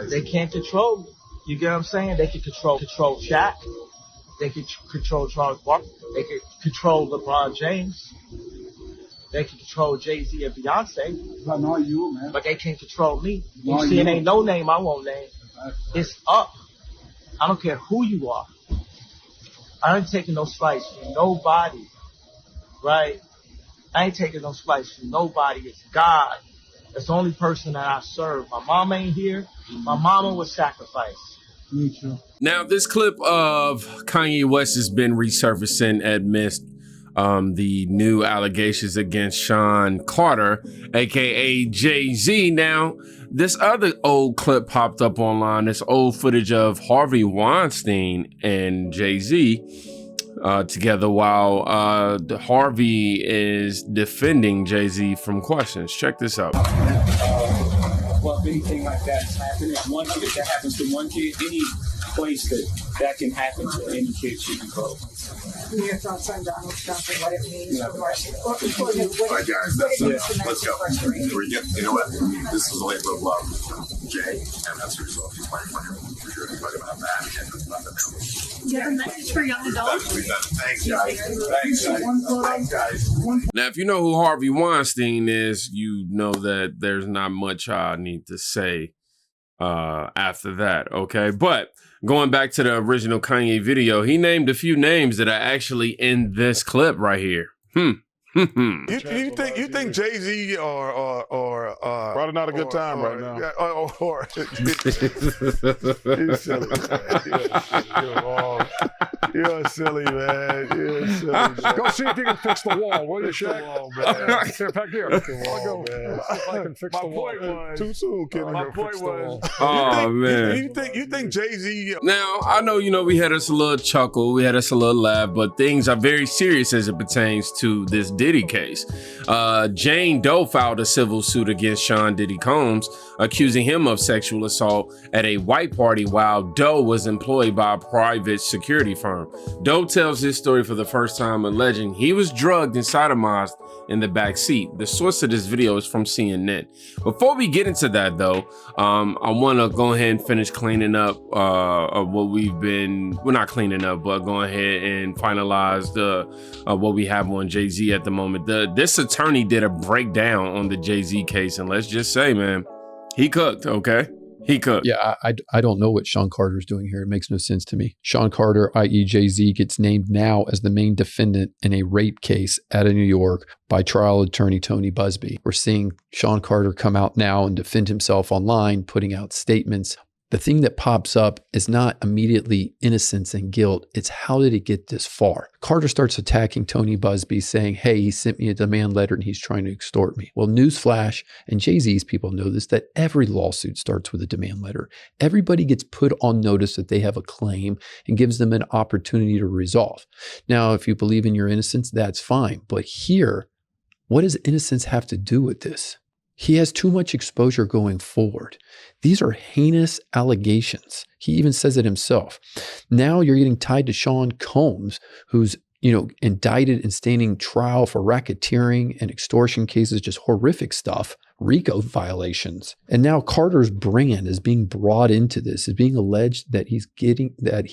They can't control me. You get what I'm saying? They can control Shaq. They can control Charles Barkley. They can control LeBron James. They can control Jay-Z and Beyonce. But not you, man. But they can't control me. You see, it ain't no name I won't name. It's up. I don't care who you are. I ain't taking no slice from nobody. Right? I ain't taking no slice from nobody. It's God. That's the only person that I serve. My mama ain't here. My mama was sacrificed. Me too. Now, this clip of Kanye West has been resurfacing amidst the new allegations against Sean Carter, aka Jay-Z. Now, this other old clip popped up online. This old footage of Harvey Weinstein and Jay-Z together while Harvey is defending Jay-Z from questions. Check this out. Well, if anything like that's happening, if that happens to one kid, any place that can happen to any kid should be closed. Your thoughts on Donald Trump and what it means for All right, guys, let's go. You know what? This is a labor of love from Jay, and that's the result. He's playing for him. We're here to talk about that and nothing else. Do you have a message for young adults? Thanks, guys. Now, if you know who Harvey Weinstein is, you know that there's not much I need to say after that, okay? But going back to the original Kanye video, he named a few names that are actually in this clip right here. You think Jay-Z or Probably not a good time right now. You're silly, man. You're silly, man. Go see if you can fix the wall, will you, Shaq? Here, back here. I can fix the wall. Too soon, Kenny. My point was. Oh, man. You think Jay-Z? Now, I know, we had us a little chuckle, we had us a little laugh, but things are very serious as it pertains to this Diddy case. Jane Doe filed a civil suit against Sean Diddy Combs, accusing him of sexual assault at a white party while Doe was employed by a private security firm. Doe tells his story for the first time, alleging he was drugged and sodomized in the back seat. The source of this video is from CNN. Before we get into that, though, I want to go ahead and finish cleaning up what we've been, well, not cleaning up, but go ahead and finalize what we have on Jay-Z at the moment. This attorney did a breakdown on the Jay-Z case, and let's just say, man, he cooked, okay? He could. Yeah, I don't know what Sean Carter's doing here. It makes no sense to me. Sean Carter, i.e. Jay-Z, gets named now as the main defendant in a rape case out of New York by trial attorney Tony Busby. We're seeing Sean Carter come out now and defend himself online, putting out statements. The thing that pops up is not immediately innocence and guilt. It's how did it get this far? Carter starts attacking Tony Busby, saying, hey, he sent me a demand letter and he's trying to extort me. Well, newsflash, and Jay-Z's people know this, that every lawsuit starts with a demand letter. Everybody gets put on notice that they have a claim and gives them an opportunity to resolve. Now, if you believe in your innocence, that's fine. But here, what does innocence have to do with this? He has too much exposure going forward. These are heinous allegations. He even says it himself. Now you're getting tied to Sean Combs, who's indicted and standing trial for racketeering and extortion cases, just horrific stuff, RICO violations. And now Carter's brand is being brought into this, is being alleged that he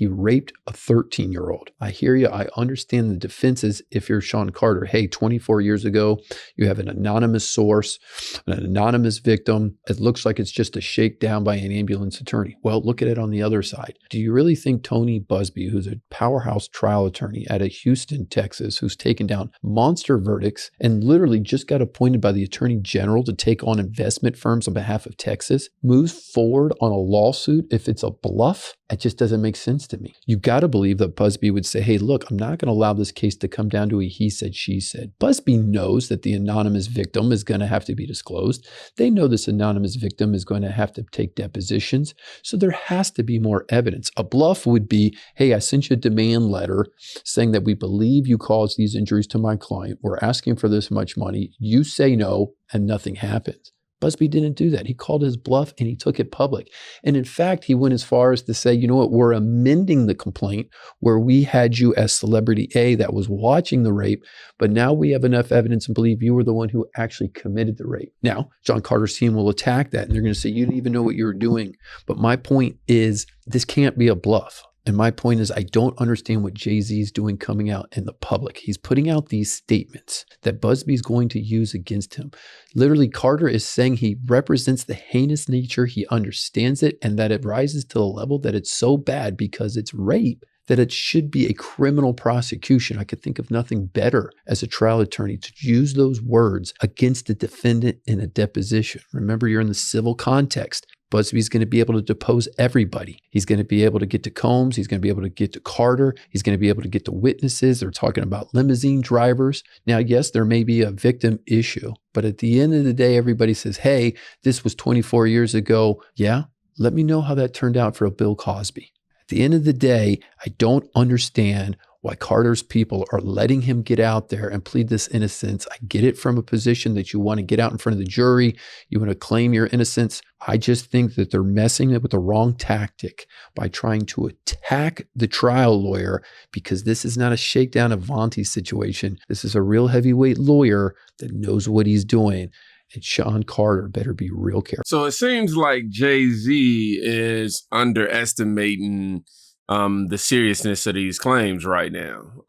raped a 13-year-old. I hear you. I understand the defenses if you're Sean Carter. Hey, 24 years ago, you have an anonymous source, an anonymous victim. It looks like it's just a shakedown by an ambulance attorney. Well, look at it on the other side. Do you really think Tony Busby, who's a powerhouse trial attorney out of Houston, Texas, who's taken down monster verdicts and literally just got appointed by the attorney general to take on investment firms on behalf of Texas, moves forward on a lawsuit if it's a bluff? It just doesn't make sense to me. You got to believe that Busby would say, hey, look, I'm not going to allow this case to come down to a he said, she said. Busby knows that the anonymous victim is going to have to be disclosed. They know this anonymous victim is going to have to take depositions. So there has to be more evidence. A bluff would be, hey, I sent you a demand letter saying that we believe you caused these injuries to my client. We're asking for this much money. You say no, and nothing happens. Busby didn't do that. He called his bluff and he took it public. And in fact, he went as far as to say, you know what, we're amending the complaint where we had you as celebrity A that was watching the rape, but now we have enough evidence to believe you were the one who actually committed the rape. Now, John Carter's team will attack that and they're going to say, you didn't even know what you were doing. But my point is, this can't be a bluff. And my point is, I don't understand what Jay-Z is doing coming out in the public. He's putting out these statements that Busby's going to use against him. Literally, Carter is saying he represents the heinous nature, he understands it, and that it rises to the level that it's so bad because it's rape that it should be a criminal prosecution. I could think of nothing better as a trial attorney to use those words against a defendant in a deposition. Remember, you're in the civil context. Busby's going to be able to depose everybody. He's going to be able to get to Combs. He's going to be able to get to Carter. He's going to be able to get to witnesses. They're talking about limousine drivers. Now, yes, there may be a victim issue, but at the end of the day, everybody says, hey, this was 24 years ago. Yeah, let me know how that turned out for a Bill Cosby. At the end of the day, I don't understand why Carter's people are letting him get out there and plead this innocence. I get it from a position that you want to get out in front of the jury. You want to claim your innocence. I just think that they're messing with the wrong tactic by trying to attack the trial lawyer, because this is not a shakedown of Vontae's situation. This is a real heavyweight lawyer that knows what he's doing. And Sean Carter better be real careful. So it seems like Jay-Z is underestimating the seriousness of these claims right now.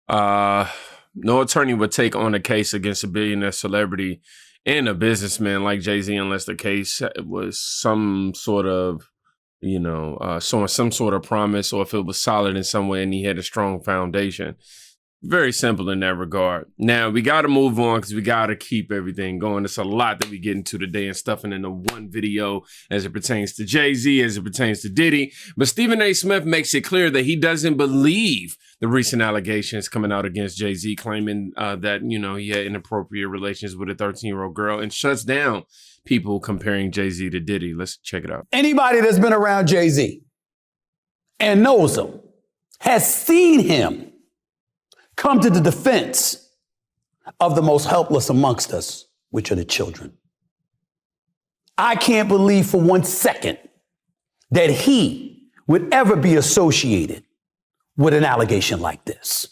No attorney would take on a case against a billionaire celebrity and a businessman like Jay-Z unless the case was some sort of, some sort of promise, or if it was solid in some way and he had a strong foundation. Very simple in that regard. Now, we got to move on because we got to keep everything going. It's a lot that we get into today and stuffing into one video as it pertains to Jay-Z, as it pertains to Diddy. But Stephen A. Smith makes it clear that he doesn't believe the recent allegations coming out against Jay-Z, claiming that, he had inappropriate relations with a 13-year-old girl, and shuts down people comparing Jay-Z to Diddy. Let's check it out. Anybody that's been around Jay-Z and knows him has seen him come to the defense of the most helpless amongst us, which are the children. I can't believe for 1 second that he would ever be associated with an allegation like this.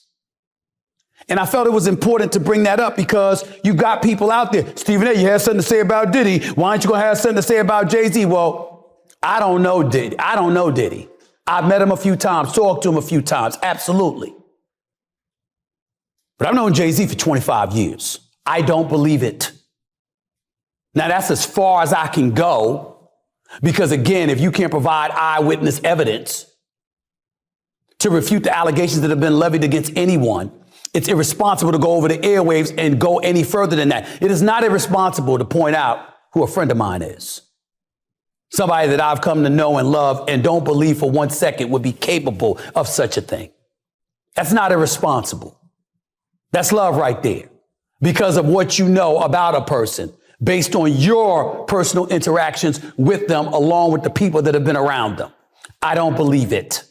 And I felt it was important to bring that up because you got people out there. Stephen A., you had something to say about Diddy. Why aren't you going to have something to say about Jay-Z? Well, I don't know Diddy. I've met him a few times, talked to him a few times. Absolutely. But I've known Jay-Z for 25 years. I don't believe it. Now, that's as far as I can go, because, again, if you can't provide eyewitness evidence to refute the allegations that have been levied against anyone, it's irresponsible to go over the airwaves and go any further than that. It is not irresponsible to point out who a friend of mine is. Somebody that I've come to know and love and don't believe for 1 second would be capable of such a thing. That's not irresponsible. That's love right there, because of what you know about a person based on your personal interactions with them, along with the people that have been around them. I don't believe it.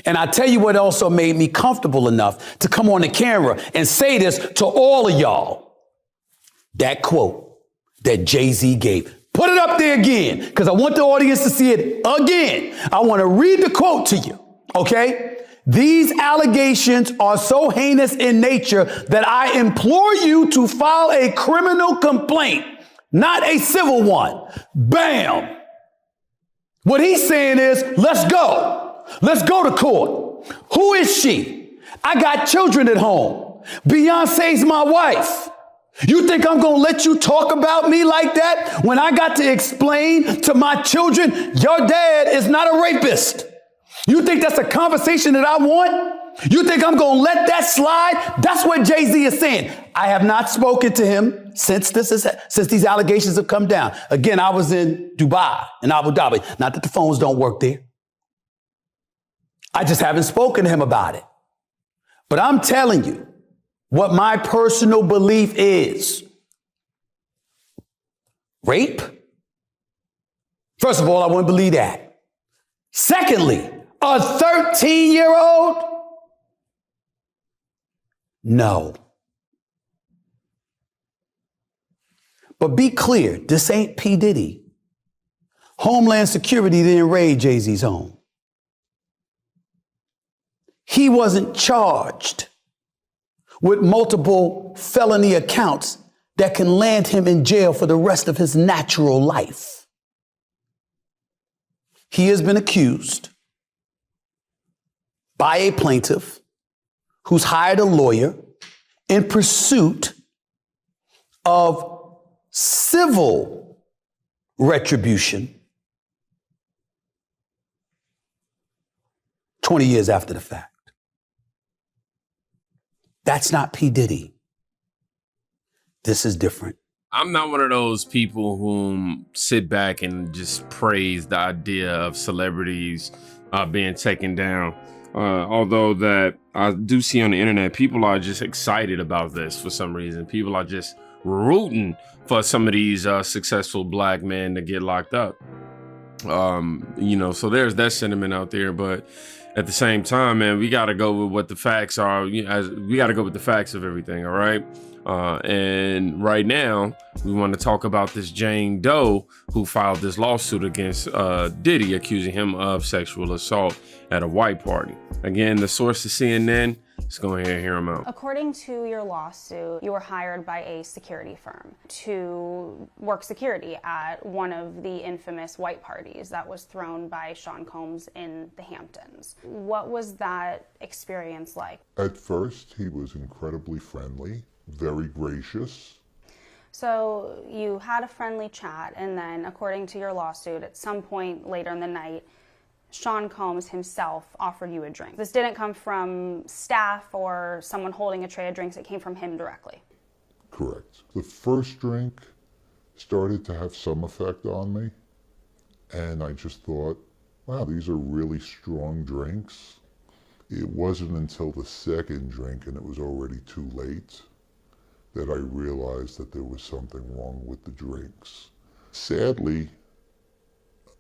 And I tell you what also made me comfortable enough to come on the camera and say this to all of y'all. That quote that Jay-Z gave. Put it up there again, because I want the audience to see it again. I want to read the quote to you, okay? These allegations are so heinous in nature that I implore you to file a criminal complaint, not a civil one. Bam. What he's saying is, let's go. Let's go to court. Who is she? I got children at home. Beyonce's my wife. You think I'm going to let you talk about me like that when I got to explain to my children, your dad is not a rapist? You think that's a conversation that I want? You think I'm going to let that slide? That's what Jay-Z is saying. I have not spoken to him since these allegations have come down. Again, I was in Dubai, in Abu Dhabi. Not that the phones don't work there. I just haven't spoken to him about it. But I'm telling you what my personal belief is. Rape? First of all, I wouldn't believe that. Secondly, a 13-year-old? No. But be clear, this ain't P. Diddy. Homeland Security didn't raid Jay-Z's home. He wasn't charged with multiple felony accounts that can land him in jail for the rest of his natural life. He has been accused by a plaintiff who's hired a lawyer in pursuit of civil retribution 20 years after the fact. That's not P. Diddy. This is different. I'm not one of those people who sit back and just praise the idea of celebrities being taken down. Although that I do see on the internet, people are just excited about this for some reason. People are just rooting for some of these successful black men to get locked up. So there's that sentiment out there. But at the same time, man, we got to go with what the facts are. We got to go with the facts of everything. All right. And right now, we want to talk about this Jane Doe who filed this lawsuit against Diddy, accusing him of sexual assault at a white party. Again, the source is CNN. Let's go ahead and hear him out. According to your lawsuit, you were hired by a security firm to work security at one of the infamous white parties that was thrown by Sean Combs in the Hamptons. What was that experience like? At first, he was incredibly friendly, very gracious. So you had a friendly chat, and then, according to your lawsuit, at some point later in the night, Sean Combs himself offered you a drink. This didn't come from staff or someone holding a tray of drinks. It came from him directly. Correct. The first drink started to have some effect on me, and I just thought, wow, these are really strong drinks. It wasn't until the second drink, and it was already too late, that I realized that there was something wrong with the drinks. Sadly,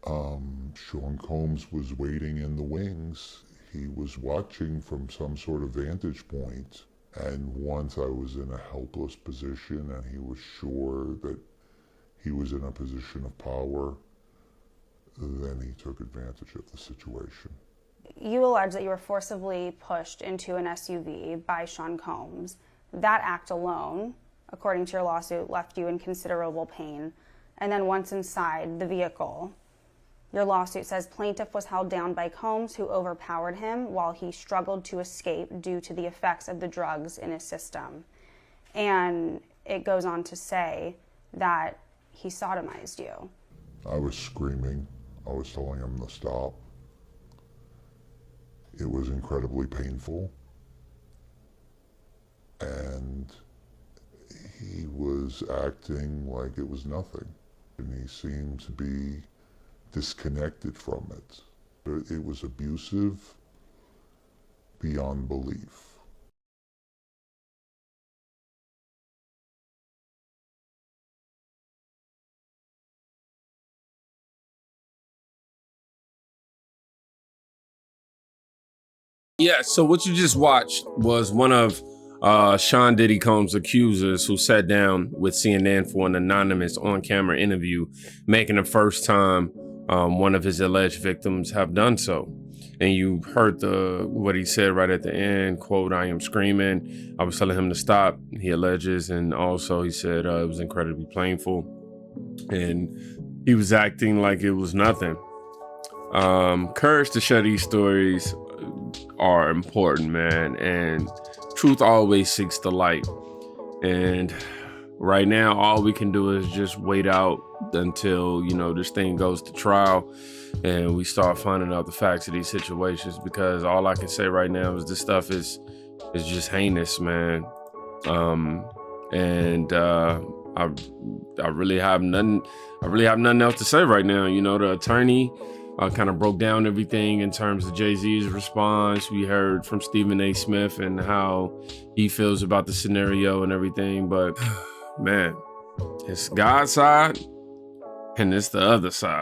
Sean Combs was waiting in the wings. He was watching from some sort of vantage point. And once I was in a helpless position and he was sure that he was in a position of power, then he took advantage of the situation. You allege that you were forcibly pushed into an SUV by Sean Combs. That act alone, according to your lawsuit, left you in considerable pain. And then once inside the vehicle, your lawsuit says plaintiff was held down by Combs, who overpowered him while he struggled to escape due to the effects of the drugs in his system. And it goes on to say that he sodomized you. I was screaming. I was telling him to stop. It was incredibly painful. And he was acting like it was nothing. And he seemed to be disconnected from it. It was abusive beyond belief. Yeah, so what you just watched was one of Sean Diddy Combs' accusers who sat down with CNN for an anonymous on-camera interview, making the first time one of his alleged victims have done so. And you heard what he said right at the end, quote, "I am screaming. I was telling him to stop," he alleges. And also he said it was incredibly painful. And he was acting like it was nothing. Courage to share these stories are important, man. And truth always seeks the light. And right now, all we can do is just wait out until, this thing goes to trial and we start finding out the facts of these situations, because all I can say right now is this stuff is just heinous, man. I really have nothing else to say right now. The attorney kind of broke down everything in terms of Jay-Z's response. We heard from Stephen A. Smith and how he feels about the scenario and everything. But man, it's God's side and it's the other side.